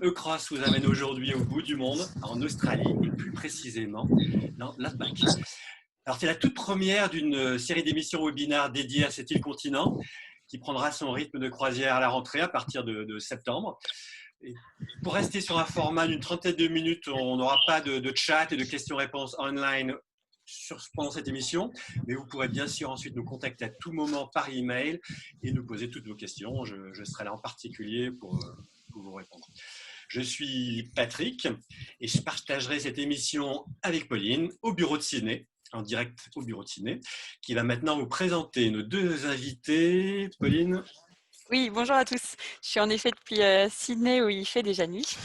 Ecross vous amène aujourd'hui au bout du monde, en Australie, et plus précisément dans l'Outback. Alors, c'est la toute première d'une série d'émissions webinaires dédiées à cette île continent, qui prendra son rythme de croisière à la rentrée à partir de septembre. Et pour rester sur un format d'une trentaine de minutes, on n'aura pas de chat et de questions-réponses online pendant cette émission, mais vous pourrez bien sûr ensuite nous contacter à tout moment par email et nous poser toutes vos questions. Je serai là en particulier pour vous répondre. Je suis Patrick et je partagerai cette émission avec Pauline au bureau de Sydney, en direct au bureau de Sydney, qui va maintenant vous présenter nos deux invités. Pauline. Oui, bonjour à tous. Je suis en effet depuis Sydney où il fait déjà nuit.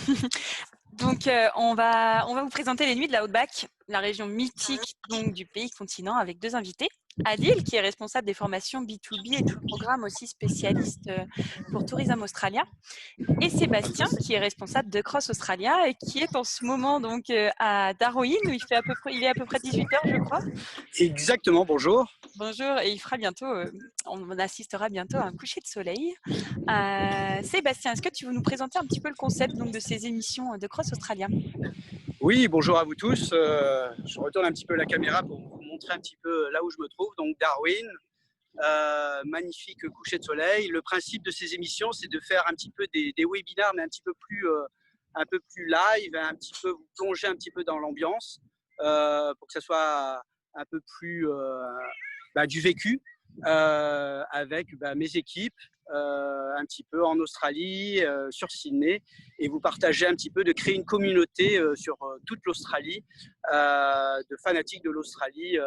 Donc, on va vous présenter les nuits de la Outback, la région mythique donc, du pays continent, avec deux invités. Adil, qui est responsable des formations B2B et du programme aussi spécialiste pour Tourisme Australia. Et Sébastien, qui est responsable de Cross Australia et qui est en ce moment donc à Darwin, où il est à peu près 18h, je crois. Exactement, bonjour. Bonjour, et il fera bientôt, on assistera bientôt à un coucher de soleil. Sébastien, est-ce que tu veux nous présenter un petit peu le concept donc, de ces émissions de Cross Australia? Oui, bonjour à vous tous. Je retourne un petit peu la caméra pour vous montrer un petit peu là où je me trouve, donc Darwin. Magnifique coucher de soleil. Le principe de ces émissions, c'est de faire un petit peu des webinaires, mais un peu plus live, un petit peu vous plonger un petit peu dans l'ambiance pour que ça soit un peu plus du vécu avec mes équipes un petit peu en Australie, sur Sydney, et vous partager un petit peu, de créer une communauté sur toute l'Australie, de fanatiques de l'Australie,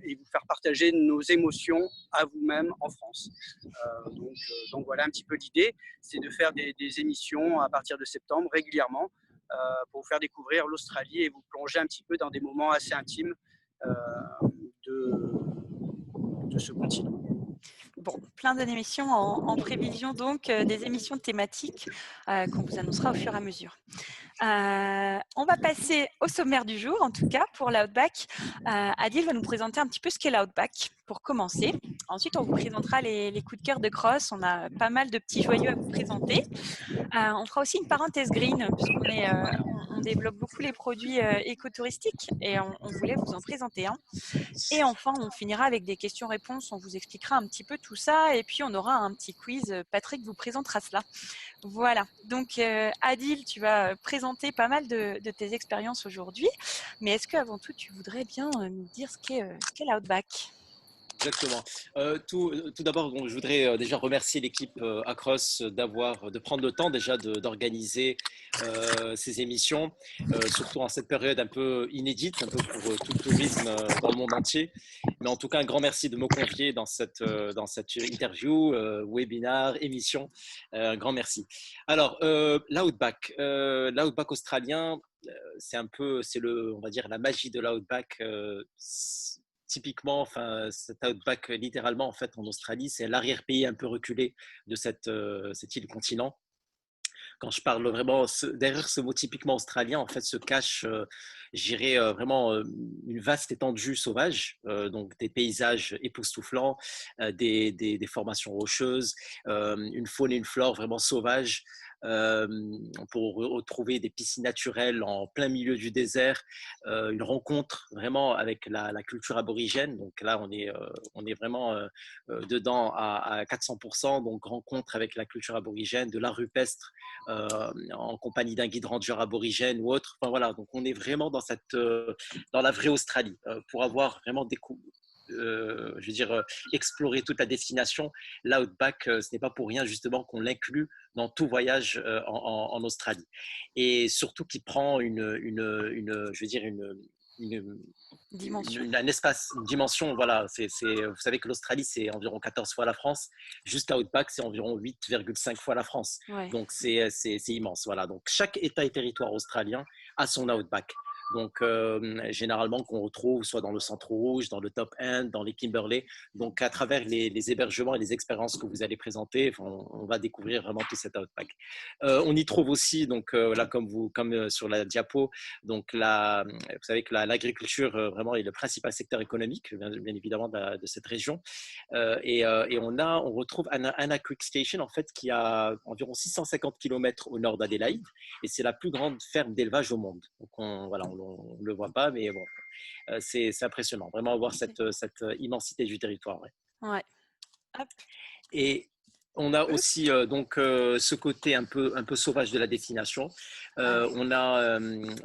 et vous faire partager nos émotions à vous-même en France. Donc voilà un petit peu l'idée, c'est de faire des émissions à partir de septembre régulièrement pour vous faire découvrir l'Australie et vous plonger un petit peu dans des moments assez intimes de ce continent. Bon, plein d'émissions en prévision, donc des émissions thématiques qu'on vous annoncera au fur et à mesure. On va passer au sommaire du jour, en tout cas pour l'Outback. Adil va nous présenter un petit peu ce qu'est l'Outback pour commencer. Ensuite, on vous présentera les coups de cœur de Cross. On a pas mal de petits joyaux à vous présenter. On fera aussi une parenthèse green, puisqu'on développe beaucoup les produits écotouristiques et on voulait vous en présenter un. Et enfin, on finira avec des questions-réponses. On vous expliquera un petit peu tout ça et puis on aura un petit quiz. Patrick vous présentera cela. Voilà. Donc, Adil, tu vas présenter pas mal de tes expériences aujourd'hui. Mais est-ce qu'avant tout, tu voudrais bien nous dire ce qu'est l'Outback ? Exactement. Tout d'abord, je voudrais déjà remercier l'équipe Across de prendre le temps déjà d'organiser ces émissions, surtout en cette période un peu inédite, un peu pour tout le tourisme dans le monde entier. Mais en tout cas, un grand merci de me confier dans cette interview, webinar, émission. Un grand merci. Alors, l'Outback australien, on va dire, la magie de l'Outback. Typiquement, enfin, cet outback, littéralement, en fait, en Australie, c'est l'arrière-pays un peu reculé de cette île continent. Quand je parle vraiment, derrière ce mot typiquement australien, en fait, se cache, j'irais vraiment une vaste étendue sauvage, donc des paysages époustouflants, des formations rocheuses, une faune et une flore vraiment sauvages. On peut retrouver des piscines naturelles en plein milieu du désert, une rencontre vraiment avec la culture aborigène. Donc là, on est vraiment dedans à 400%. Donc rencontre avec la culture aborigène, de l'art rupestre en compagnie d'un guide ranger aborigène ou autre. Enfin voilà, donc on est vraiment dans la vraie Australie pour avoir vraiment explorer toute la destination. L'Outback, ce n'est pas pour rien justement qu'on l'inclut dans tout voyage en Australie. Et surtout qu'il prend un espace, une dimension. Voilà, vous savez que l'Australie, c'est environ 14 fois la France. Juste l'Outback, c'est environ 8,5 fois la France. Ouais. Donc, c'est immense. Voilà. Donc, chaque État et territoire australien a son Outback. Donc, généralement, qu'on retrouve soit dans le Centre Rouge, dans le Top End, dans les Kimberley. Donc, à travers les hébergements et les expériences que vous allez présenter, on va découvrir vraiment tout cet Outback. On y trouve aussi, donc là, comme sur la diapo, donc vous savez que l'agriculture vraiment est le principal secteur économique, bien évidemment, de cette région. Et on retrouve Anna Creek Station, en fait, qui a environ 650 km au nord d'Adélaïde, et c'est la plus grande ferme d'élevage au monde. Donc, on ne le voit pas, mais bon, c'est impressionnant, vraiment voir cette immensité du territoire. Ouais. Ouais. Hop. Et on a aussi donc ce côté un peu sauvage de la destination. On a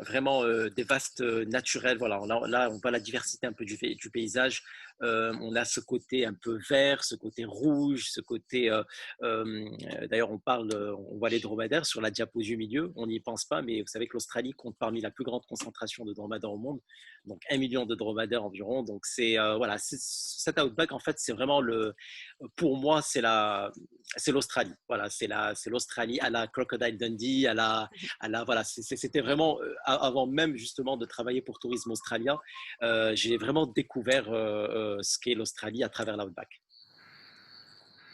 vraiment des vastes naturels. Voilà, là, on voit la diversité un peu du paysage. On a ce côté un peu vert, ce côté rouge, ce côté. D'ailleurs, on voit les dromadaires sur la diapo du milieu. On n'y pense pas, mais vous savez que l'Australie compte parmi la plus grande concentration de dromadaires au monde. Donc 1 million de dromadaires environ. Donc voilà, cet outback en fait, c'est vraiment pour moi, c'est l'Australie. Voilà, c'est l'Australie à la Crocodile Dundee, voilà, c'était vraiment avant même justement de travailler pour Tourisme Australien, j'ai vraiment découvert ce qu'est l'Australie à travers l'Outback.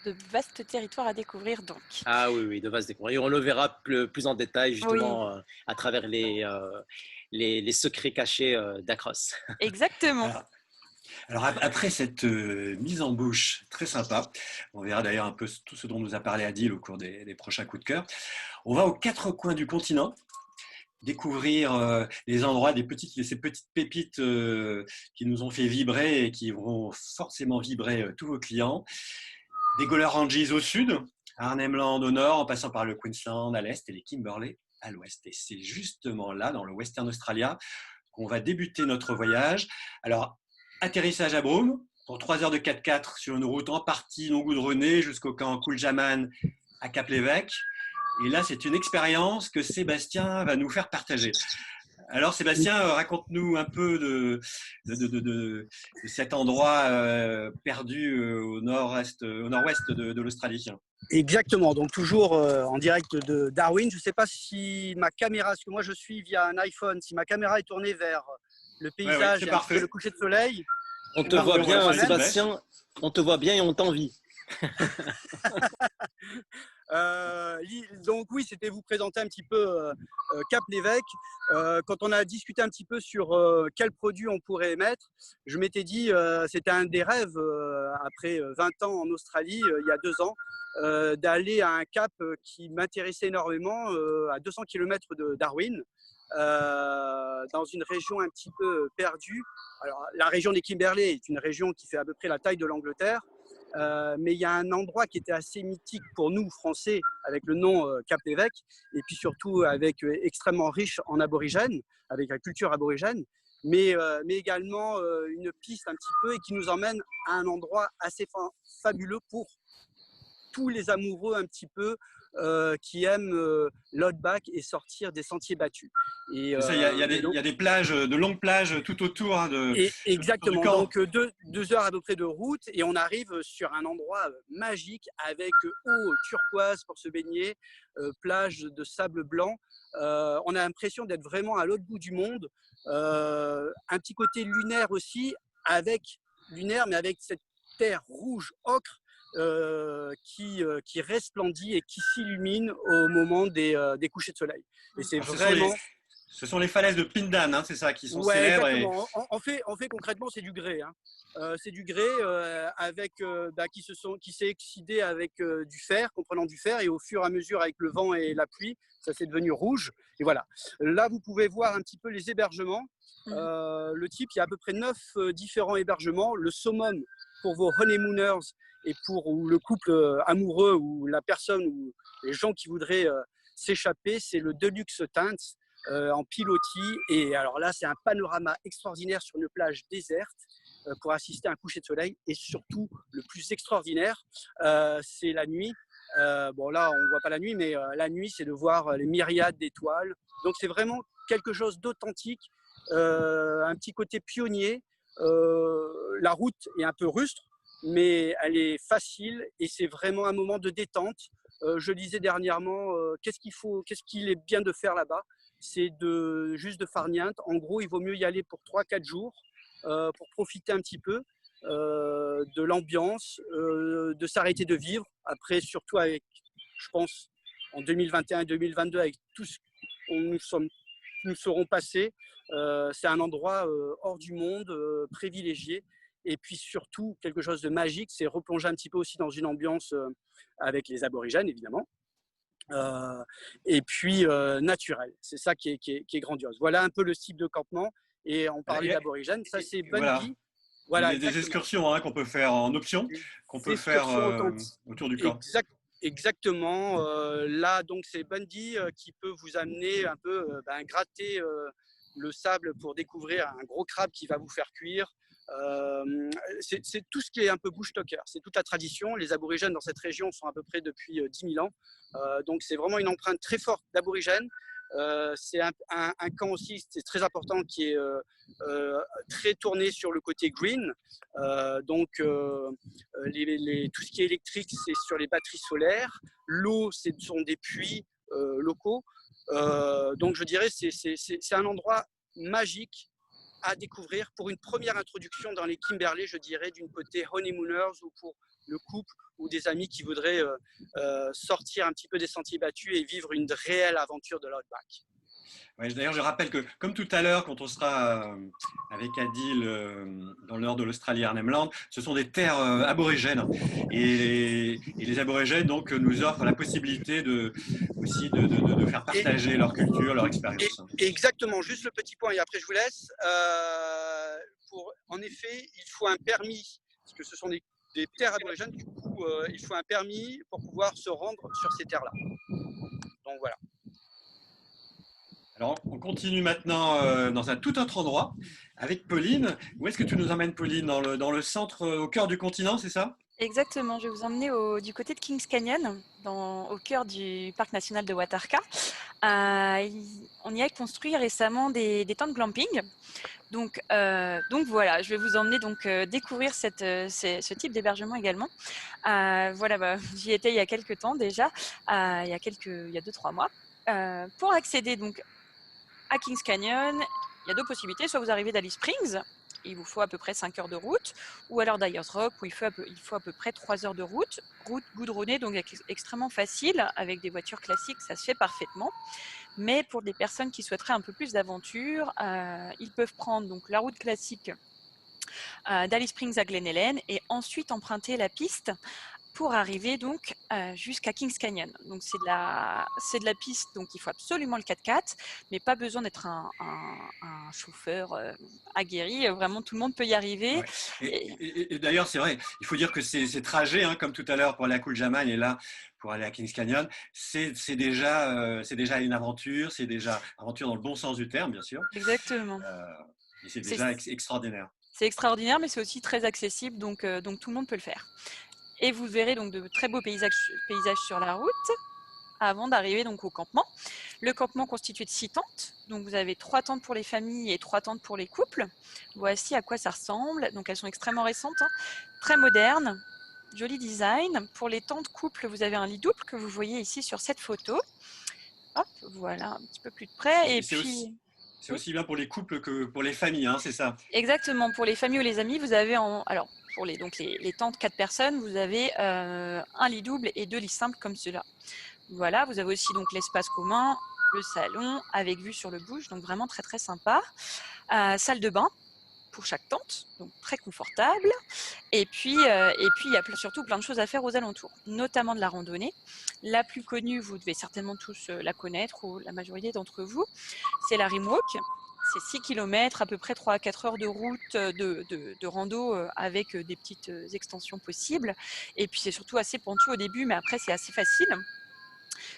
De vastes territoires à découvrir donc. Ah oui, de vastes découvertes. Et on le verra plus en détail justement à travers les secrets cachés d'Across. Exactement. Alors après cette mise en bouche très sympa, on verra d'ailleurs un peu tout ce dont nous a parlé Adil au cours des prochains coups de cœur, on va aux 4 coins du continent découvrir les endroits, ces petites pépites qui nous ont fait vibrer et qui vont forcément vibrer tous vos clients. Des Golorangees au sud, Arnhem Land au nord, en passant par le Queensland à l'est et les Kimberley à l'ouest. Et c'est justement là, dans le Western Australia, qu'on va débuter notre voyage. Alors, atterrissage à Broome, pour 3 heures de 4x4 sur une route en partie non goudronnée jusqu'au camp Cooljaman à Cap-l'Évêque. Et là, c'est une expérience que Sébastien va nous faire partager. Alors Sébastien, raconte-nous un peu de cet endroit perdu au nord-ouest de l'Australie. Exactement, donc toujours en direct de Darwin. Je ne sais pas si ma caméra, parce que moi je suis via un iPhone, si ma caméra est tournée vers le paysage et un peu le coucher de soleil. On te voit bien, Sébastien, on te voit bien et on t'envie. Donc oui, c'était vous présenter un petit peu Cap-l'Évêque. Quand on a discuté un petit peu sur quel produit on pourrait mettre, je m'étais dit c'était un des rêves après 20 ans en Australie, il y a 2 ans, d'aller à un cap qui m'intéressait énormément, à 200 km de Darwin. Dans une région un petit peu perdue. Alors, la région des Kimberley est une région qui fait à peu près la taille de l'Angleterre, mais il y a un endroit qui était assez mythique pour nous, Français, avec le nom Cap-l'Évêque, et puis surtout extrêmement riche en aborigènes, avec la culture aborigène, mais également une piste un petit peu et qui nous emmène à un endroit assez fabuleux pour tous les amoureux un petit peu qui aiment l'outback et sortir des sentiers battus. Il y a des plages, de longues plages tout autour. Exactement, donc 2 heures à peu près de route et on arrive sur un endroit magique avec eau turquoise pour se baigner, plage de sable blanc. On a l'impression d'être vraiment à l'autre bout du monde. Un petit côté lunaire aussi, mais avec cette terre rouge ocre qui resplendit et qui s'illumine au moment des couchers de soleil. Et c'est vraiment... Ce sont les falaises de Pindan, hein, c'est ça, qui sont célèbres. Exactement. En fait, concrètement, c'est du grès. C'est du grès qui s'est oxydé avec du fer, comprenant du fer, et au fur et à mesure, avec le vent et la pluie, ça s'est devenu rouge. Et voilà. Là, vous pouvez voir un petit peu les hébergements. Le type, il y a à peu près 9 différents hébergements. Le summum pour vos honeymooners et pour le couple amoureux ou la personne ou les gens qui voudraient s'échapper, c'est le Deluxe Tent en pilotis. Et alors là, c'est un panorama extraordinaire sur une plage déserte pour assister à un coucher de soleil. Et surtout, le plus extraordinaire, c'est la nuit. Bon, là, on ne voit pas la nuit, mais la nuit, c'est de voir les myriades d'étoiles. Donc, c'est vraiment quelque chose d'authentique, un petit côté pionnier. La route est un peu rustre, mais elle est facile et c'est vraiment un moment de détente. Je lisais dernièrement qu'est-ce qu'il est bien de faire là-bas. c'est juste de farniente. En gros, il vaut mieux y aller pour 3-4 jours pour profiter un petit peu de l'ambiance, de s'arrêter de vivre. Après, surtout avec, je pense, en 2021 et 2022, avec tout ce qu'on nous serons passés, c'est un endroit hors du monde, privilégié. Et puis surtout, quelque chose de magique, c'est replonger un petit peu aussi dans une ambiance avec les aborigènes, évidemment. Et puis naturel. C'est ça qui est grandiose. Voilà un peu le style de campement. Et on parlait d'aborigènes, ça c'est Bundy. Voilà, des excursions qu'on peut faire en option, qu'on peut faire autour du camp. Exactement. Là, donc, c'est Bundy qui peut vous amener un peu gratter le sable pour découvrir un gros crabe qui va vous faire cuire. C'est tout ce qui est un peu bush tucker. C'est toute la tradition. Les aborigènes dans cette région sont à peu près depuis 10 000 ans. Donc, c'est vraiment une empreinte très forte d'aborigènes. C'est un camp aussi, c'est très important, qui est très tourné sur le côté green. Donc, tout ce qui est électrique, c'est sur les batteries solaires. L'eau, ce sont des puits locaux. Donc, je dirais c'est un endroit magique à découvrir pour une première introduction dans les Kimberley, je dirais, d'une côté honeymooners ou pour le couple ou des amis qui voudraient sortir un petit peu des sentiers battus et vivre une réelle aventure de l'outback. Ouais, d'ailleurs, je rappelle que, comme tout à l'heure, quand on sera avec Adil dans le nord de l'Australie, Arnhem Land, ce sont des terres aborigènes. Et les aborigènes donc, nous offrent la possibilité aussi de faire partager leur culture, leur expérience. Exactement, juste le petit point, et après je vous laisse. En effet, il faut un permis, parce que ce sont des terres aborigènes, du coup, il faut un permis pour pouvoir se rendre sur ces terres-là. Donc voilà. Alors, on continue maintenant dans un tout autre endroit avec Pauline. Où est-ce que tu nous emmènes, Pauline? Dans le centre, au cœur du continent, c'est ça? Exactement, je vais vous emmener du côté de Kings Canyon, au cœur du parc national de Watarka. On y a construit récemment des tentes glamping. Donc voilà, je vais vous emmener découvrir ce type d'hébergement également. J'y étais il y a quelques temps déjà, il y a 2-3 mois. Pour accéder donc à Kings Canyon, il y a deux possibilités. Soit vous arrivez d'Alice Springs, il vous faut à peu près 5 heures de route, ou alors d'Ayers Rock, où il faut à peu près 3 heures de route goudronnée, donc extrêmement facile, avec des voitures classiques, ça se fait parfaitement. Mais pour des personnes qui souhaiteraient un peu plus d'aventure, ils peuvent prendre donc la route classique d'Alice Springs à Glen Helen et ensuite emprunter la piste pour arriver donc jusqu'à Kings Canyon. Donc c'est de la piste, donc il faut absolument le 4x4, mais pas besoin d'être un chauffeur aguerri. Vraiment, tout le monde peut y arriver. Ouais. Et d'ailleurs, c'est vrai, il faut dire que ces trajets, comme tout à l'heure pour aller à Cooljaman et là pour aller à Kings Canyon, c'est déjà une aventure, c'est déjà aventure dans le bon sens du terme, bien sûr. Exactement. Et c'est déjà extraordinaire. C'est extraordinaire, mais c'est aussi très accessible, donc tout le monde peut le faire. Et vous verrez donc de très beaux paysages sur la route avant d'arriver donc au campement. Le campement constitué de 6 tentes. Donc vous avez 3 tentes pour les familles et 3 tentes pour les couples. Voici à quoi ça ressemble. Donc elles sont extrêmement récentes, très modernes, joli design. Pour les tentes couples, vous avez un lit double que vous voyez ici sur cette photo. Hop, voilà, un petit peu plus de près. C'est aussi bien pour les couples que pour les familles, c'est ça? Exactement. Pour les familles ou les amis, vous avez pour les tentes 4 personnes, vous avez un lit double et 2 lits simples comme cela. Voilà, vous avez aussi donc l'espace commun, le salon avec vue sur le bush, donc vraiment très très sympa. Salle de bain pour chaque tente, donc très confortable. Et puis il y a surtout plein de choses à faire aux alentours, notamment de la randonnée. La plus connue, vous devez certainement tous la connaître, ou la majorité d'entre vous, c'est la Rimwalk. C'est 6 km, à peu près 3 à 4 heures de route de rando avec des petites extensions possibles. Et puis c'est surtout assez pentu au début, mais après c'est assez facile.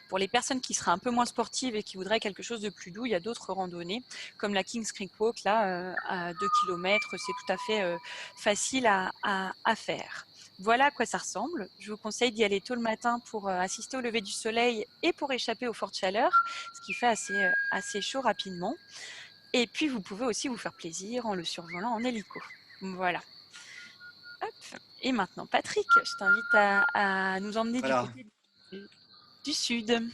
Pour les personnes qui seraient un peu moins sportives et qui voudraient quelque chose de plus doux, il y a d'autres randonnées, comme la Kings Creek Walk, là, à 2 km, c'est tout à fait facile à faire. Voilà à quoi ça ressemble. Je vous conseille d'y aller tôt le matin pour assister au lever du soleil et pour échapper aux fortes chaleurs, ce qui fait assez chaud rapidement. Et puis, vous pouvez aussi vous faire plaisir en le survolant en hélico. Voilà. Hop. Et maintenant, Patrick, je t'invite à nous emmener du côté du sud.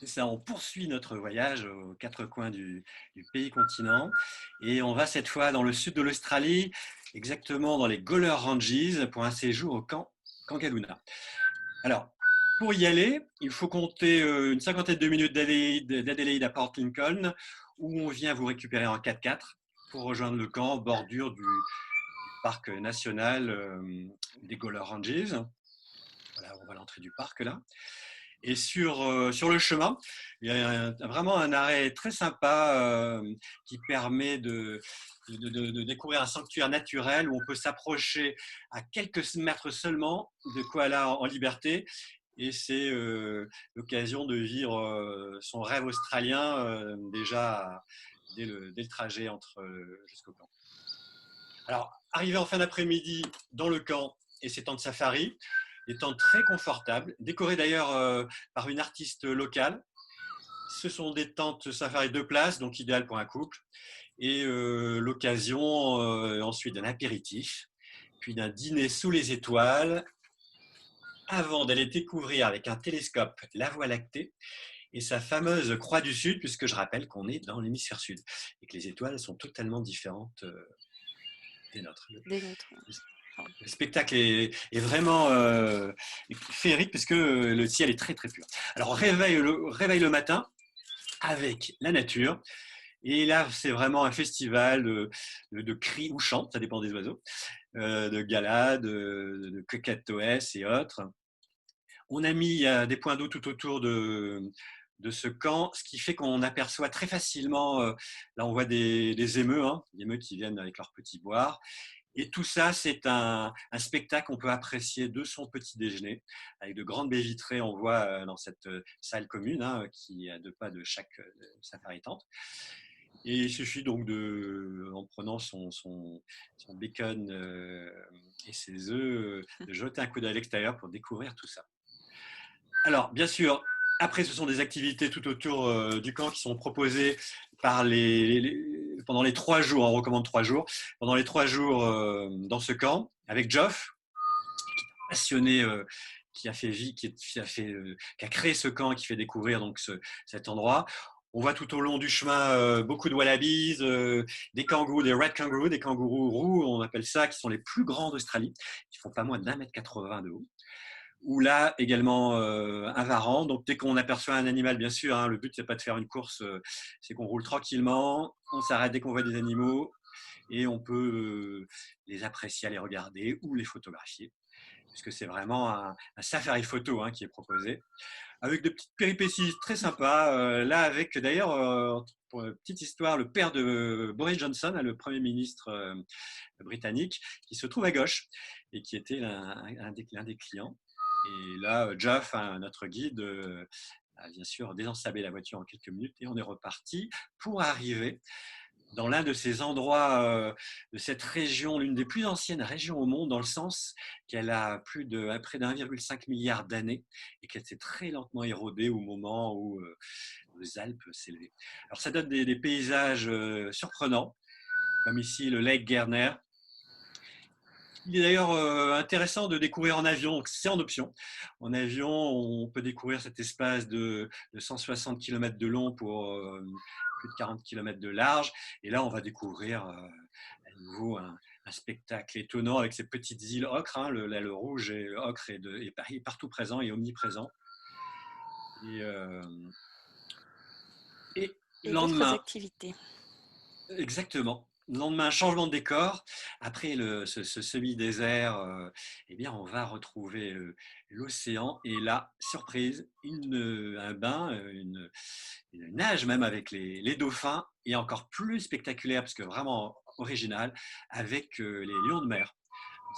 C'est ça, on poursuit notre voyage aux quatre coins du pays continent et on va cette fois dans le sud de l'Australie, exactement dans les Gawler Ranges pour un séjour au camp Kangaluna. Alors, pour y aller, il faut compter une cinquantaine de minutes d'Adélaïde à Port Lincoln où on vient vous récupérer en 4x4 pour rejoindre le camp bordure du parc national des Gawler Ranges. Voilà, on va à l'entrée du parc là. Et sur le chemin, il y a vraiment un arrêt très sympa qui permet de découvrir un sanctuaire naturel où on peut s'approcher à quelques mètres seulement de koalas en liberté. Et c'est l'occasion de vivre son rêve australien déjà dès le trajet jusqu'au camp. Alors, arrivé en fin d'après-midi dans le camp et ces temps de safari, des tentes très confortables, décorées d'ailleurs par une artiste locale. Ce sont des tentes safari 2 places, donc idéales pour un couple. Et l'occasion ensuite d'un apéritif, puis d'un dîner sous les étoiles, avant d'aller découvrir avec un télescope la Voie lactée et sa fameuse Croix du Sud, puisque je rappelle qu'on est dans l'hémisphère sud et que les étoiles sont totalement différentes des nôtres. Le spectacle est vraiment féerique puisque le ciel est très très pur. Alors réveil le matin avec la nature et là c'est vraiment un festival de cris ou chants, ça dépend des oiseaux, de galades, de cacatoès et autres. On a mis des points d'eau tout autour de ce camp, ce qui fait qu'on aperçoit très facilement, là on voit des émeux, des émeux qui viennent avec leur petit boire. Et tout ça, c'est un spectacle qu'on peut apprécier de son petit déjeuner, avec de grandes baies vitrées, on voit dans cette salle commune, qui est à 2 pas de chaque safari tente. Et il suffit donc en prenant son bacon et ses œufs, de jeter un coup d'œil à l'extérieur pour découvrir tout ça. Alors, bien sûr, après, ce sont des activités tout autour du camp qui sont proposées par pendant les 3 jours. On recommande 3 jours. Pendant les 3 jours dans ce camp, avec Geoff, passionné, qui a créé ce camp et qui fait découvrir donc cet endroit. On voit tout au long du chemin beaucoup de wallabies, des kangourous, des red kangaroos, des kangourous roux, on appelle ça, qui sont les plus grands d'Australie, qui font pas moins d'1,80 m de haut. Ou là également un varan. Donc dès qu'on aperçoit un animal, bien sûr, le but c'est pas de faire une course, c'est qu'on roule tranquillement, on s'arrête dès qu'on voit des animaux et on peut les apprécier, les regarder ou les photographier, puisque c'est vraiment un safari photo qui est proposé, avec de petites péripéties très sympas. Là avec d'ailleurs, pour une petite histoire, le père de Boris Johnson, le Premier ministre britannique, qui se trouve à gauche et qui était l'un des clients. Et là, Geoff, notre guide, a bien sûr désensablé la voiture en quelques minutes et on est reparti pour arriver dans l'un de ces endroits de cette région, l'une des plus anciennes régions au monde, dans le sens qu'elle a près d'1,5 milliard d'années et qu'elle s'est très lentement érodée au moment où les Alpes s'élevaient. Alors ça donne des paysages surprenants, comme ici le Lake Gerner. Il est d'ailleurs intéressant de découvrir en avion, donc c'est en option. En avion, on peut découvrir cet espace de 160 km de long pour plus de 40 km de large. Et là, on va découvrir à nouveau un spectacle étonnant avec ces petites îles ocre. Le rouge et le ocre est partout présent et omniprésent. Et le lendemain, d'autres activités. Exactement. Le lendemain, changement de décor. Après ce semi-désert, on va retrouver l'océan. Et là, surprise, un bain, une nage même avec les dauphins. Et encore plus spectaculaire, parce que vraiment original, avec les lions de mer.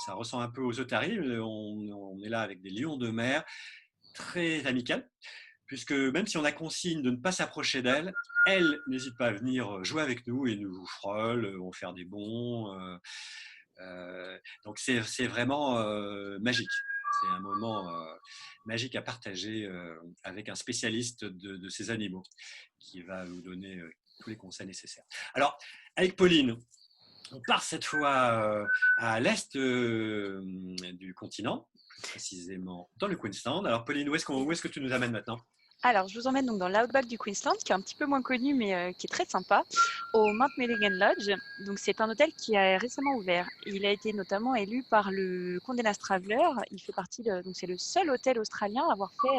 Ça ressemble un peu aux otaries. On est là avec des lions de mer, très amicales, puisque même si on a consigne de ne pas s'approcher d'elles, elles n'hésitent pas à venir jouer avec nous et nous frôlent, vont faire des bonds. Donc c'est vraiment magique. C'est un moment magique à partager avec un spécialiste de ces animaux qui va nous donner tous les conseils nécessaires. Alors, avec Pauline, on part cette fois à l'est du continent, plus précisément dans le Queensland. Alors Pauline, où est-ce que tu nous amènes maintenant ? Alors, je vous emmène donc dans l'Outback du Queensland, qui est un petit peu moins connu, mais qui est très sympa, au Mount Milligan Lodge. Donc, c'est un hôtel qui a récemment ouvert. Il a été notamment élu par le Condé Nast Traveller. Il fait partie donc c'est le seul hôtel australien à avoir fait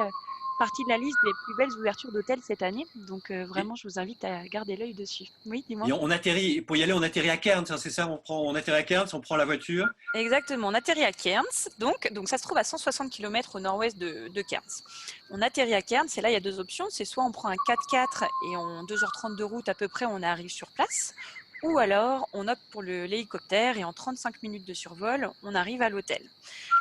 partie de la liste des plus belles ouvertures d'hôtels cette année. Donc, Et, vraiment, je vous invite à garder l'œil dessus. Oui, dis-moi. et on atterrit, pour y aller, on atterrit à Cairns, hein, c'est ça? On atterrit à Cairns, on prend la voiture. Exactement, on atterrit à Cairns, donc ça se trouve à 160 km au nord-ouest de Cairns. On atterrit à Cairns et là il y a deux options, c'est soit on prend un 4x4 et en 2h30 de route à peu près on arrive sur place, ou alors on opte pour l'hélicoptère et en 35 minutes de survol on arrive à l'hôtel.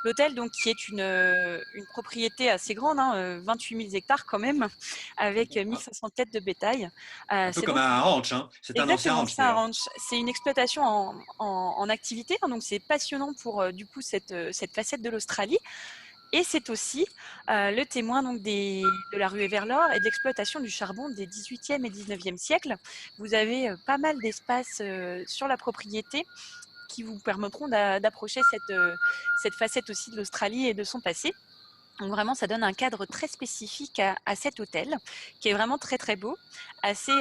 L'hôtel donc qui est une propriété assez grande, 28 000 hectares quand même, avec 1500 têtes de bétail. Un peu C'est comme donc un ranch, hein. C'est un ancien exactement, ranch c'est un d'ailleurs. ranch. C'est une exploitation en activité, donc c'est passionnant pour du coup cette facette de l'Australie. Et c'est aussi le témoin donc de la ruée vers l'or et de l'exploitation du charbon des 18e et 19e siècles. Vous avez pas mal d'espaces sur la propriété qui vous permettront d'approcher cette facette aussi de l'Australie et de son passé. Donc vraiment, ça donne un cadre très spécifique à cet hôtel, qui est vraiment très très beau, assez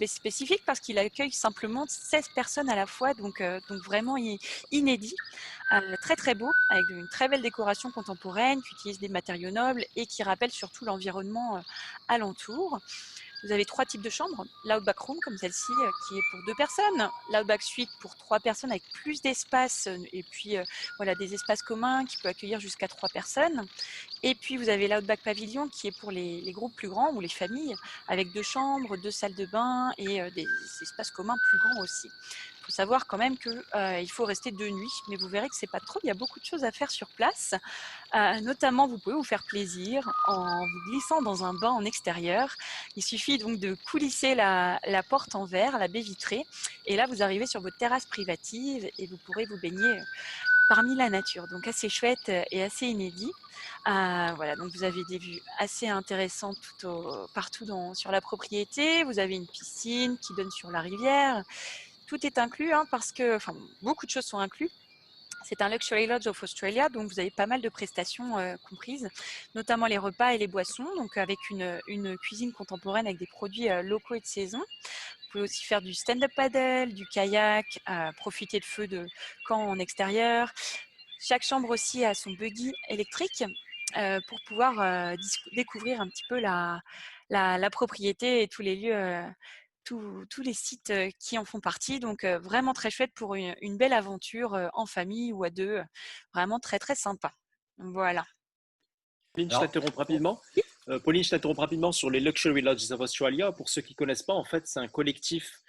spécifique parce qu'il accueille simplement 16 personnes à la fois, donc vraiment inédit, très très beau, avec une très belle décoration contemporaine, qui utilise des matériaux nobles et qui rappelle surtout l'environnement alentour. Vous avez trois types de chambres. L'Outback Room, comme celle-ci, qui est pour 2 personnes. L'Outback Suite pour 3 personnes avec plus d'espace. Et puis, voilà, des espaces communs qui peut accueillir jusqu'à 3 personnes. Et puis, vous avez l'Outback Pavilion qui est pour les groupes plus grands ou les familles, avec 2 chambres, 2 salles de bain et des espaces communs plus grands aussi. Il faut savoir quand même qu'il faut rester 2 nuits, mais vous verrez que c'est pas trop. Il y a beaucoup de choses à faire sur place. Notamment, vous pouvez vous faire plaisir en vous glissant dans un bain en extérieur. Il suffit donc de coulisser la porte en verre, la baie vitrée, et là vous arrivez sur votre terrasse privative et vous pourrez vous baigner parmi la nature. Donc assez chouette et assez inédit. Voilà, donc vous avez des vues assez intéressantes partout sur la propriété. Vous avez une piscine qui donne sur la rivière. Tout est inclus parce que, enfin, beaucoup de choses sont incluses. C'est un Luxury Lodge of Australia, donc vous avez pas mal de prestations comprises, notamment les repas et les boissons, donc avec une cuisine contemporaine avec des produits locaux et de saison. Vous pouvez aussi faire du stand-up paddle, du kayak, profiter de feux de camp en extérieur. Chaque chambre aussi a son buggy électrique pour pouvoir découvrir un petit peu la propriété et tous les lieux tous les sites qui en font partie. Donc, vraiment très chouette pour une belle aventure en famille ou à deux. Vraiment très, très sympa. Voilà. Pauline, je Alors, t'interromps rapidement. Pauline, je t'interromps rapidement sur les Luxury Lodges of Australia. Pour ceux qui ne connaissent pas, en fait, c'est un collectif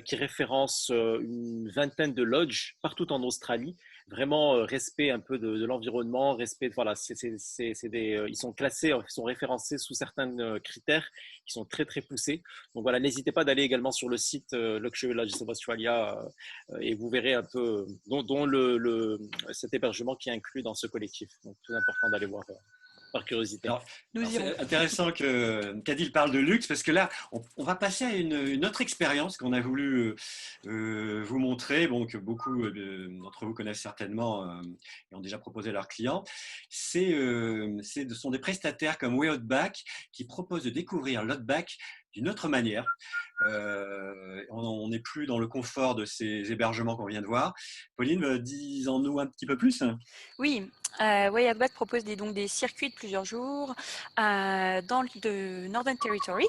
qui référence une vingtaine de lodges partout en Australie. Vraiment respect un peu de l'environnement, respect. Voilà, ils sont classés, ils sont référencés sous certains critères qui sont très très poussés. Donc voilà, n'hésitez pas d'aller également sur le site Luxury Lodges of Australia et vous verrez un peu dont cet hébergement qui est inclus dans ce collectif. Donc très important d'aller voir. Par curiosité. alors, Nous irons. c'est intéressant qu'Adil parle de luxe parce que là, on va passer à une autre expérience qu'on a voulu vous montrer, bon, que beaucoup d'entre vous connaissent certainement et ont déjà proposé à leurs clients. Ce sont des prestataires comme Way Outback qui proposent de découvrir l'Outback d'une autre manière. On n'est plus dans le confort de ces hébergements qu'on vient de voir. Pauline, dis-en-nous un petit peu plus. Oui, Way Outback propose donc des circuits de plusieurs jours dans le Northern Territory.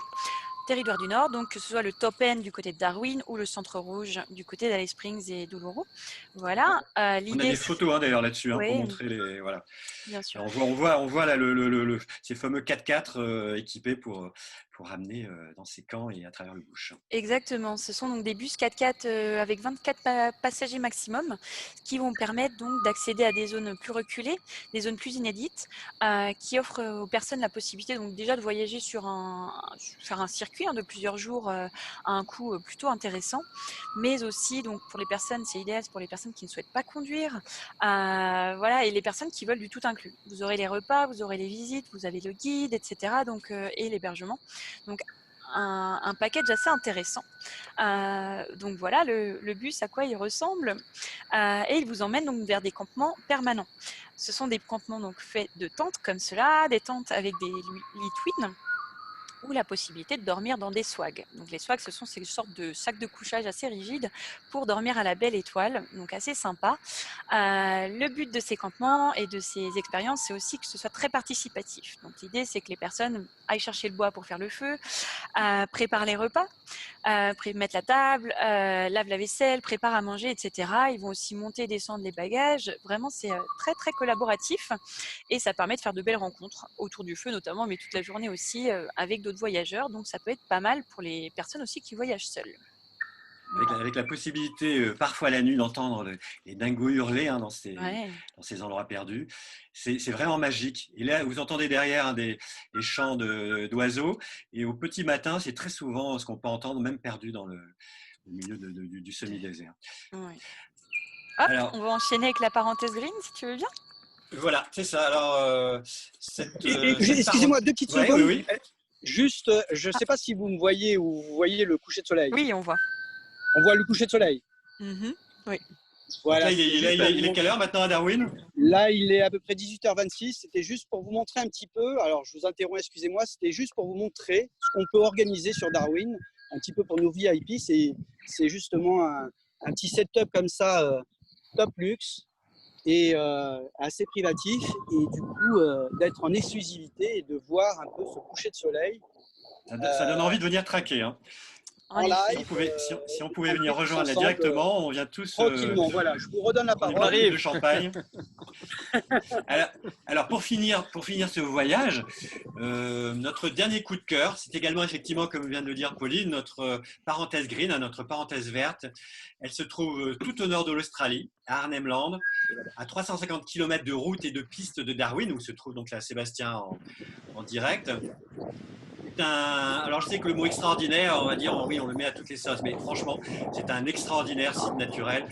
Territoire du Nord, donc que ce soit le top end du côté de Darwin ou le centre rouge du côté d'Alice Springs et d'Uluru. Voilà. On a L'idée, des photos d'ailleurs là-dessus pour oui, montrer les voilà. bien sûr. Alors, on voit là ces fameux 4x4 équipés pour ramener dans ces camps et à travers le bush. Exactement, ce sont donc des bus 4x4 avec 24 passagers maximum qui vont permettre donc d'accéder à des zones plus reculées, des zones plus inédites, qui offrent aux personnes la possibilité donc déjà de voyager faire un circuit de plusieurs jours à un coût plutôt intéressant, mais aussi donc pour les personnes, c'est idéal pour les personnes qui ne souhaitent pas conduire, voilà, et les personnes qui veulent du tout inclus. Vous aurez les repas, vous aurez les visites, vous avez le guide, etc. Donc et l'hébergement. Donc un package assez intéressant. Donc voilà le bus à quoi il ressemble. Et il vous emmène donc vers des campements permanents. Ce sont des campements donc faits de tentes comme cela, des tentes avec des lits twin, ou la possibilité de dormir dans des swags. Donc les swags, ce sont ces sortes de sacs de couchage assez rigides pour dormir à la belle étoile, donc assez sympa. Le but de ces campements et de ces expériences, c'est aussi que ce soit très participatif. Donc l'idée, c'est que les personnes aillent chercher le bois pour faire le feu, préparent les repas, mettent la table, lavent la vaisselle, préparent à manger, etc. Ils vont aussi monter et descendre les bagages. Vraiment, c'est très, très collaboratif et ça permet de faire de belles rencontres autour du feu notamment, mais toute la journée aussi avec d'autres voyageurs. Donc, ça peut être pas mal pour les personnes aussi qui voyagent seules. Avec la possibilité, parfois la nuit, d'entendre les dingos hurler dans ces endroits perdus. C'est vraiment magique. Et là, vous entendez derrière des chants d'oiseaux. Et au petit matin, c'est très souvent ce qu'on peut entendre, même perdu au milieu du semi-désert. Ouais. Hop, alors, on va enchaîner avec la parenthèse green, si tu veux bien. Voilà, c'est ça. Alors, excusez-moi, 2 petites secondes. Oui. Juste, je ne sais pas si vous me voyez ou vous voyez le coucher de soleil. Oui, on voit. On voit le coucher de soleil. Oui. Voilà, là, il est quelle heure maintenant à Darwin? Là, il est à peu près 18h26. C'était juste pour vous montrer un petit peu. Alors, je vous interromps, excusez-moi. C'était juste pour vous montrer ce qu'on peut organiser sur Darwin, un petit peu pour nos VIP. C'est justement un petit setup comme ça, top luxe et assez privatif. Et du coup, d'être en exclusivité et de voir un peu ce coucher de soleil. Ça donne envie de venir traquer. Hein. Si on pouvait venir rejoindre là directement, on vient tous. Tranquillement, voilà, je vous redonne la parole. De champagne. alors pour finir ce voyage, notre dernier coup de cœur, c'est également effectivement, comme vient de le dire Pauline, notre parenthèse green, notre parenthèse verte. Elle se trouve tout au nord de l'Australie, à Arnhem Land, à 350 km de route et de piste de Darwin, où se trouve donc là Sébastien en direct. Alors je sais que le mot extraordinaire, on va dire, oui, on le met à toutes les sauces, mais franchement, c'est un extraordinaire site naturel,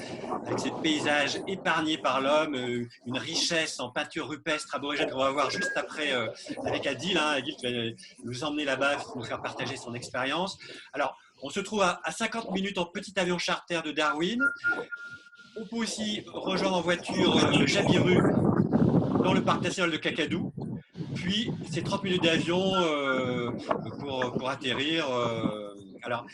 avec ces paysages épargnés par l'homme, une richesse en peinture rupestre aborigène qu'on va voir juste après avec Adil. Adil qui va nous emmener là-bas, nous faire partager son expérience. Alors, on se trouve à 50 minutes en petit avion charter de Darwin. On peut aussi rejoindre en voiture Jabiru dans le parc national de Kakadu. Puis, c'est 30 minutes d'avion pour atterrir. Alors,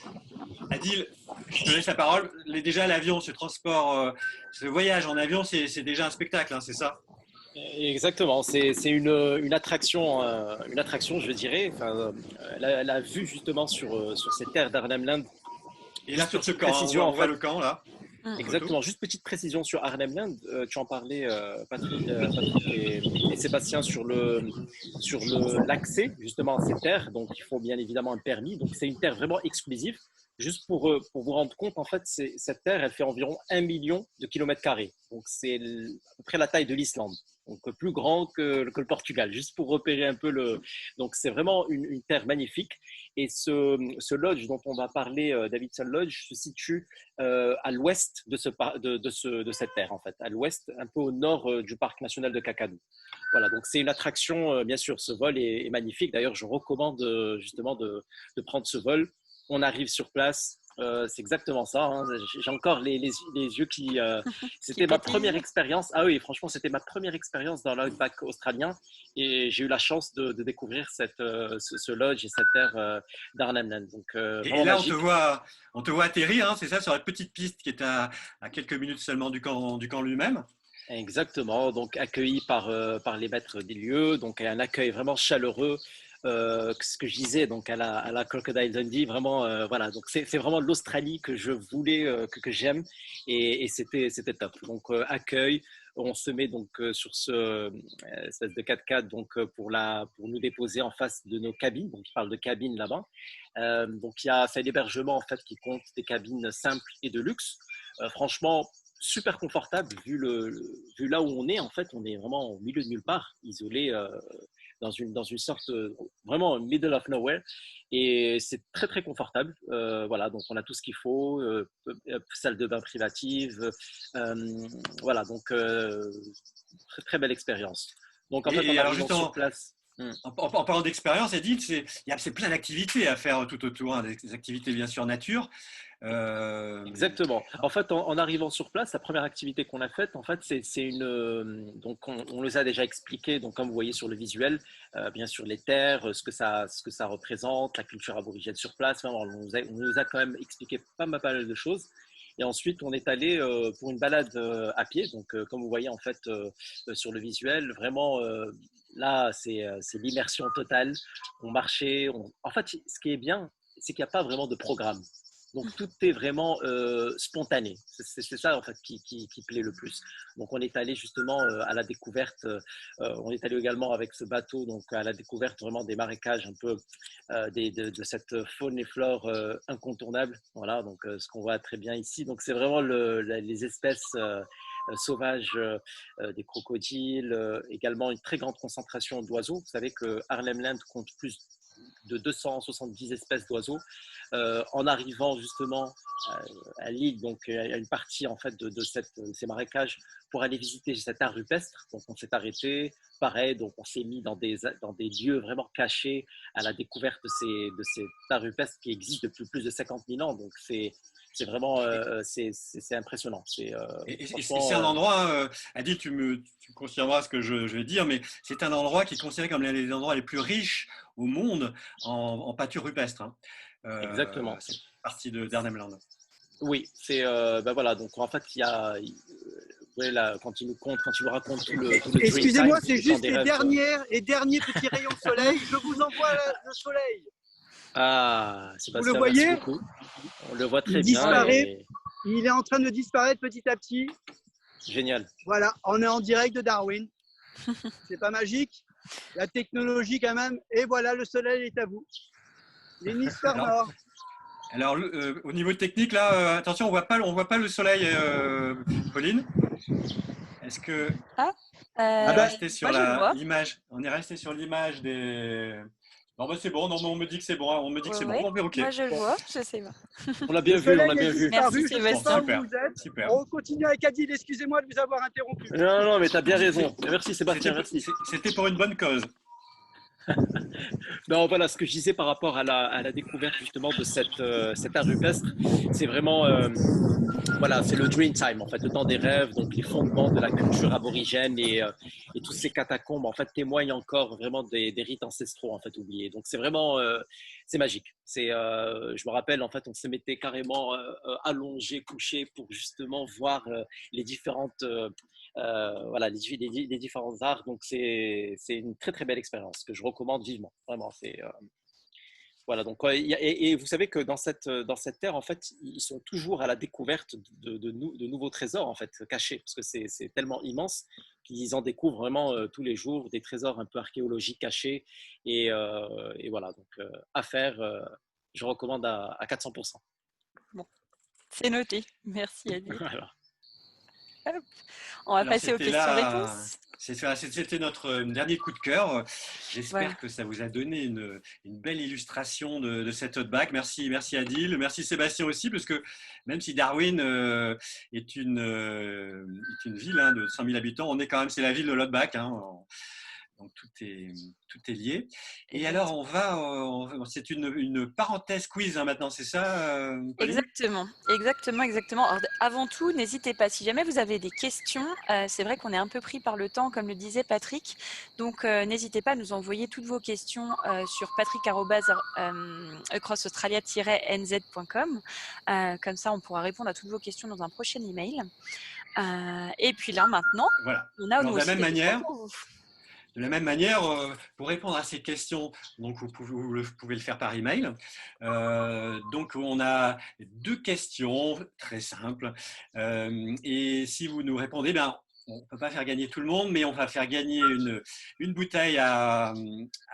Adil, je te laisse la parole. Déjà, l'avion, ce transport, ce voyage en avion, c'est déjà un spectacle, c'est ça? Exactement, c'est une attraction, je dirais. Enfin, la vue justement sur cette terre d'Arnhem Land. Et là, sur ce camp, on voit le camp là. Exactement. Juste petite précision sur Arnhem Land. Tu en parlais, Patrick et Sébastien, sur l'accès justement à cette terre. Donc, il faut bien évidemment un permis. Donc, c'est une terre vraiment exclusive. Juste pour vous rendre compte, en fait, cette terre, elle fait environ 1 million de kilomètres carrés. Donc, c'est à peu près la taille de l'Islande. Donc, plus grand que le Portugal, juste pour repérer un peu Donc, c'est vraiment une terre magnifique. Et ce lodge dont on va parler, Davidson Lodge, se situe à l'ouest de cette terre, en fait. À l'ouest, un peu au nord du parc national de Kakadu. Voilà, donc c'est une attraction, bien sûr, ce vol est magnifique. D'ailleurs, je recommande justement de prendre ce vol. On arrive sur place, c'est exactement ça. J'ai encore les yeux qui… c'était ma première expérience. Ah oui, franchement, c'était ma première expérience dans l'outback australien. Et j'ai eu la chance de découvrir ce lodge et cette terre d'Arnhem Land. Donc, et là, on te voit atterrir, c'est ça, sur la petite piste qui est à quelques minutes seulement du camp lui-même. Exactement, donc accueilli par les maîtres des lieux. Donc, un accueil vraiment chaleureux. Ce que je disais donc à la Crocodile Dundee, vraiment voilà, donc c'est vraiment l'Australie que je voulais que j'aime et c'était top. Donc accueil, on se met donc sur ce espèce de 4x4 donc pour nous déposer en face de nos cabines. Donc il parle de cabines là-bas. Donc c'est l'hébergement en fait qui compte des cabines simples et de luxe. Franchement, super confortable vu là où on est. En fait, on est vraiment au milieu de nulle part, isolé dans une sorte vraiment middle of nowhere, et c'est très très confortable. Voilà, donc on a tout ce qu'il faut, salle de bain privative, voilà, donc très très belle expérience. Donc en fait, on arrive sur place. En parlant d'expérience, Edith, c'est plein d'activités à faire tout autour, hein, des activités bien sûr nature. Exactement. En fait, en arrivant sur place, la première activité qu'on a faite, en fait, c'est une. Donc, on les a déjà expliqué. Donc, comme vous voyez sur le visuel, bien sûr les terres, ce que ça représente, la culture aborigène sur place. Enfin, on nous a quand même expliqué pas mal de choses. Et ensuite, on est allé pour une balade à pied. Donc, comme vous voyez en fait sur le visuel, vraiment. Là, c'est l'immersion totale. On marchait. En fait, ce qui est bien, c'est qu'il n'y a pas vraiment de programme. Donc tout est vraiment spontané. C'est ça en fait qui plaît le plus. Donc on est allé justement à la découverte. On est allé également avec ce bateau donc à la découverte vraiment des marécages un peu de cette faune et flore incontournable. Voilà donc ce qu'on voit très bien ici. Donc c'est vraiment les espèces sauvages, des crocodiles, également une très grande concentration d'oiseaux. Vous savez que Harlem Land compte plus de 270 espèces d'oiseaux. En arrivant justement à l'île, donc à une partie en fait de ces marécages pour aller visiter cet art rupestre. Donc on s'est arrêté, pareil, donc on s'est mis dans des lieux vraiment cachés à la découverte de ces art rupestre qui existe depuis plus de 50 000 ans. Donc c'est vraiment c'est impressionnant. Et c'est un endroit, Adi, tu confirmeras ce que je vais dire, mais c'est un endroit qui est considéré comme l'un des endroits les plus riches au monde en pâture rupestre. Hein. Exactement. C'est partie d'Arnhem Land. Oui, c'est ben voilà. Donc en fait, il y a ouais, là, quand il nous raconte tout le Excusez-moi, c'est juste les derniers petits rayons de soleil. Je vous envoie le soleil. Ah, Sébastien, vous le voyez? merci beaucoup. On le voit très il bien. Disparaît. Il est en train de disparaître petit à petit. Génial. Voilà, on est en direct de Darwin. C'est pas magique? La technologie quand même. Et voilà, le soleil est à vous. L'hémisphère nord. Alors, au niveau technique, là, attention, on voit pas le soleil, Pauline. Est-ce que on est resté sur l'image? On est resté sur l'image des. Non, bah c'est bon. Non, on me dit que c'est bon. On me dit que c'est bon. Bon, ok. Moi, je le vois. Je sais pas. On l'a bien vu. On l'a bien vu. Merci, Sébastien. Super. On continue avec Adil. Excusez-moi de vous avoir interrompu. Non, mais tu as bien raison. Merci, Sébastien. Merci. C'était pour une bonne cause. Non, voilà, ce que je disais par rapport à la découverte justement de cet art rupestre, c'est vraiment, voilà, c'est le dream time en fait, le temps des rêves, donc les fondements de la culture aborigène et tous ces catacombes en fait témoignent encore vraiment des rites ancestraux en fait oubliés. Donc c'est vraiment, c'est magique. Je me rappelle en fait, on se mettait carrément allongé, couché pour justement voir les différentes voilà, les différents arts. Donc, c'est une très, très belle expérience que je recommande vivement. Vraiment, voilà. Donc, et vous savez que dans cette terre, en fait, ils sont toujours à la découverte de nouveaux trésors, en fait, cachés, parce que c'est tellement immense qu'ils en découvrent vraiment tous les jours des trésors un peu archéologiques cachés. Et voilà, donc, à faire, je recommande à 400%. Bon, c'est noté. Merci, Adi. Voilà. On va passer aux questions-réponses. C'était notre dernier coup de cœur. J'espère que ça vous a donné une belle illustration de cette hot-back. Merci Adil, merci Sébastien aussi, parce que même si Darwin est une ville de 100 000 habitants, c'est la ville de l'hot-back. Hein. Donc tout est lié. Et alors c'est une parenthèse quiz maintenant, c'est ça Exactement. Alors, avant tout, n'hésitez pas, si jamais vous avez des questions, c'est vrai qu'on est un peu pris par le temps, comme le disait Patrick, donc n'hésitez pas à nous envoyer toutes vos questions sur patrick@acrossaustralia-nz.com. Comme ça, on pourra répondre à toutes vos questions dans un prochain email. Et puis là, maintenant, on a de la même manière, pour répondre à ces questions, donc vous pouvez le faire par email. Donc on a 2 questions très simples. Et si vous nous répondez, on ne peut pas faire gagner tout le monde, mais on va faire gagner une bouteille à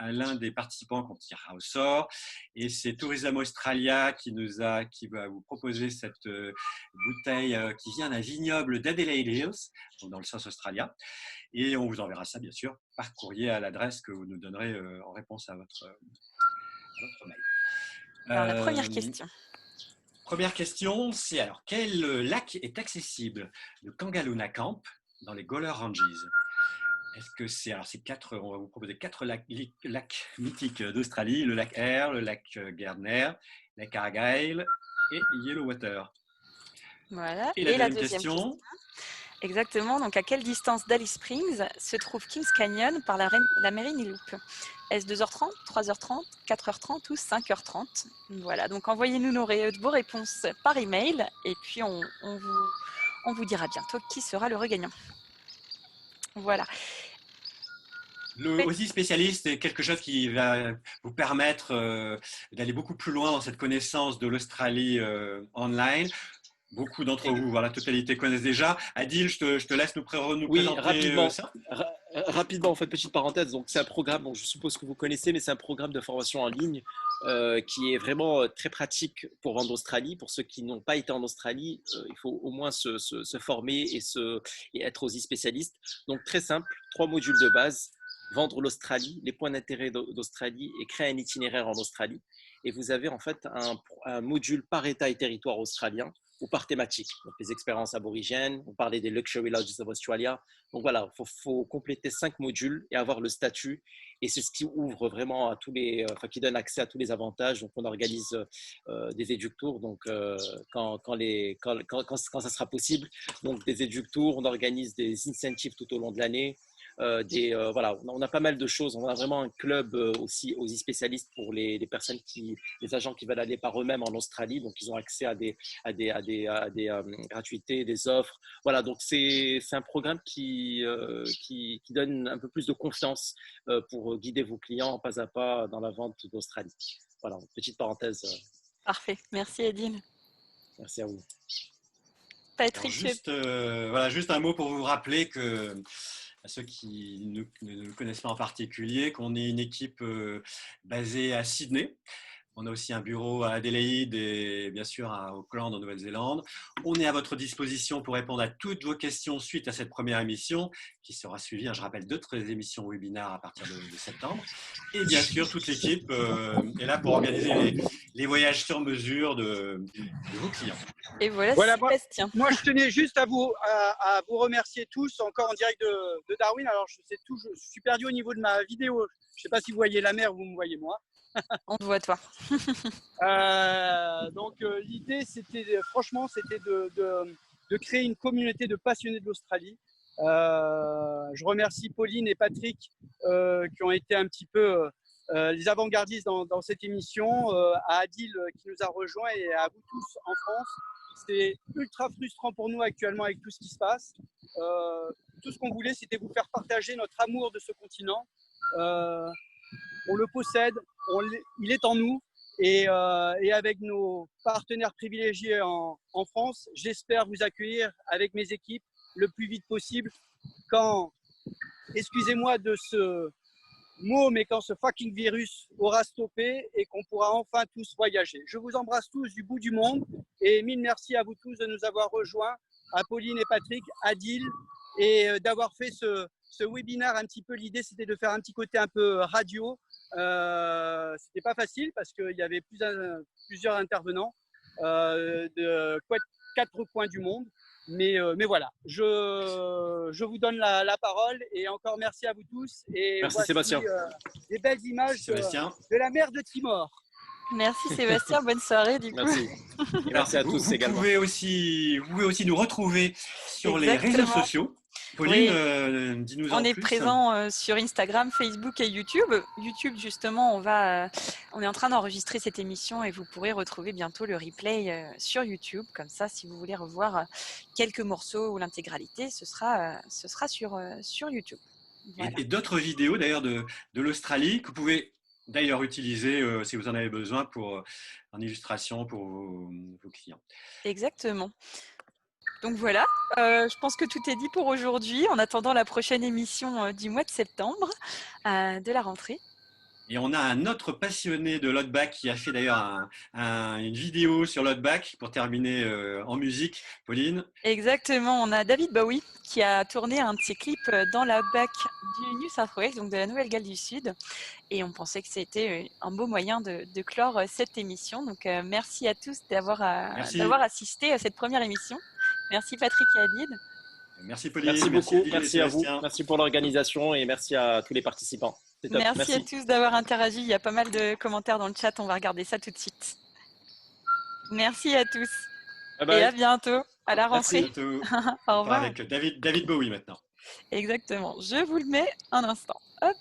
l'un des participants qu'on tirera au sort. Et c'est Tourism Australia qui va vous proposer cette bouteille qui vient d'un vignoble d'Adelaide Hills, donc dans le South Australia. Et on vous enverra ça, bien sûr, par courrier à l'adresse que vous nous donnerez en réponse à votre mail. Alors, la première question. Première question, c'est alors, quel lac est accessible de Kangaluna Camp dans les Gawler Ranges? Est-ce que c'est… Alors, on va vous proposer 4 lacs mythiques d'Australie, le lac Eyre, le lac Gardner, le lac Argyle et Yellowwater. Voilà. Et la Et la deuxième deuxième question. question, Exactement. Donc, à quelle distance d'Alice Springs se trouve Kings Canyon par la Mary Loop? Est-ce 2h30, 3h30, 4h30 ou 5h30? Voilà. Donc, envoyez-nous vos réponses par email et puis on vous dira bientôt qui sera le gagnant. Voilà. le Aussie spécialiste est quelque chose qui va vous permettre d'aller beaucoup plus loin dans cette connaissance de l'Australie online. Beaucoup d'entre vous, la totalité connaissent déjà. Adil, je te laisse nous Oui, présenter ça. Rapidement, en fait, petite parenthèse. Donc, c'est un programme, je suppose que vous connaissez, mais c'est un programme de formation en ligne qui est vraiment très pratique pour vendre Australie. Pour ceux qui n'ont pas été en Australie, il faut au moins se former et être aussi spécialiste. Donc, très simple, 3 modules de base. Vendre l'Australie, les points d'intérêt d'Australie et créer un itinéraire en Australie. Et vous avez en fait un module par État et territoire australien ou par thématique. Donc, les expériences aborigènes, on parlait des Luxury Lodges of Australia. Donc voilà, il faut compléter 5 modules et avoir le statut. Et c'est ce qui ouvre vraiment à qui donne accès à tous les avantages. Donc, on organise des Educ-Tours, donc quand ça sera possible. Donc, des Educ-Tours, on organise des incentives tout au long de l'année. On a pas mal de choses. On a vraiment un club aussi spécialiste pour les personnes les agents qui veulent aller par eux-mêmes en Australie. Donc, ils ont accès à des gratuités, des offres. Voilà, donc c'est un programme qui donne un peu plus de confiance pour guider vos clients pas à pas dans la vente d'Australie. Voilà, petite parenthèse. Parfait. Merci, Edine. Merci à vous. Patrick, juste un mot pour vous rappeler que à ceux qui ne le connaissent pas en particulier, qu'on est une équipe basée à Sydney. On a aussi un bureau à Adélaïde et bien sûr à Auckland en Nouvelle-Zélande. On est à votre disposition pour répondre à toutes vos questions suite à cette première émission qui sera suivie, je rappelle, d'autres émissions webinaires à partir de septembre. Et bien sûr, toute l'équipe est là pour organiser les voyages sur mesure de vos clients. Et voilà Sébastien. Moi, je tenais juste à vous remercier tous, encore en direct de Darwin. Alors, je suis perdu au niveau de ma vidéo. Je ne sais pas si vous voyez la mer ou vous me voyez moi. On te voit toi. Donc l'idée c'était de créer une communauté de passionnés de l'Australie. Je remercie Pauline et Patrick qui ont été un petit peu les avant-gardistes dans cette émission, à Adil qui nous a rejoints et à vous tous en France. C'est ultra frustrant pour nous actuellement avec tout ce qui se passe. Tout ce qu'on voulait, c'était vous faire partager notre amour de ce continent. On le possède, il est en nous et avec nos partenaires privilégiés en France, j'espère vous accueillir avec mes équipes le plus vite possible quand, excusez-moi de ce mot, mais quand ce fucking virus aura stoppé et qu'on pourra enfin tous voyager. Je vous embrasse tous du bout du monde et mille merci à vous tous de nous avoir rejoints, à Pauline et Patrick, Adil, et d'avoir fait ce webinaire un petit peu. L'idée, c'était de faire un petit côté un peu radio. C'était pas facile parce qu'il y avait plusieurs intervenants de 4 coins du monde. Mais voilà, je vous donne la parole et encore merci à vous tous. Et merci voici, Sébastien. Des belles images de la mer de Timor. Merci Sébastien, bonne soirée du coup. Merci. Et merci à tous également. Vous pouvez aussi nous retrouver sur les réseaux sociaux. Pauline, dis-nous en plus. On est présent sur Instagram, Facebook et YouTube. YouTube, justement, on est en train d'enregistrer cette émission et vous pourrez retrouver bientôt le replay sur YouTube. Comme ça, si vous voulez revoir quelques morceaux ou l'intégralité, ce sera sur YouTube. Voilà. Et d'autres vidéos d'ailleurs de l'Australie que vous pouvez d'ailleurs utiliser si vous en avez besoin en illustration pour vos clients. Exactement. Donc voilà, je pense que tout est dit pour aujourd'hui en attendant la prochaine émission du mois de septembre de la rentrée. Et on a un autre passionné de l'Outback qui a fait d'ailleurs une vidéo sur l'Outback pour terminer en musique. Pauline. Exactement, on a David Bowie qui a tourné un de ses clips dans l'Outback du New South Wales, donc de la Nouvelle-Galles du Sud. Et on pensait que c'était un beau moyen de clore cette émission. Donc merci à tous d'avoir assisté à cette première émission. Merci Patrick et Adil. Merci Pauline. Merci beaucoup, Didier et merci à vous, Sébastien. merci pour l'organisation et merci à tous les participants. C'est top. Merci à tous d'avoir interagi. Il y a pas mal de commentaires dans le chat. On va regarder ça tout de suite. Merci à tous. Bye bye. Et à bientôt, à la Merci. rentrée. Bientôt. Au On revoir. part avec David Bowie maintenant. Exactement. Je vous le mets un instant. Hop.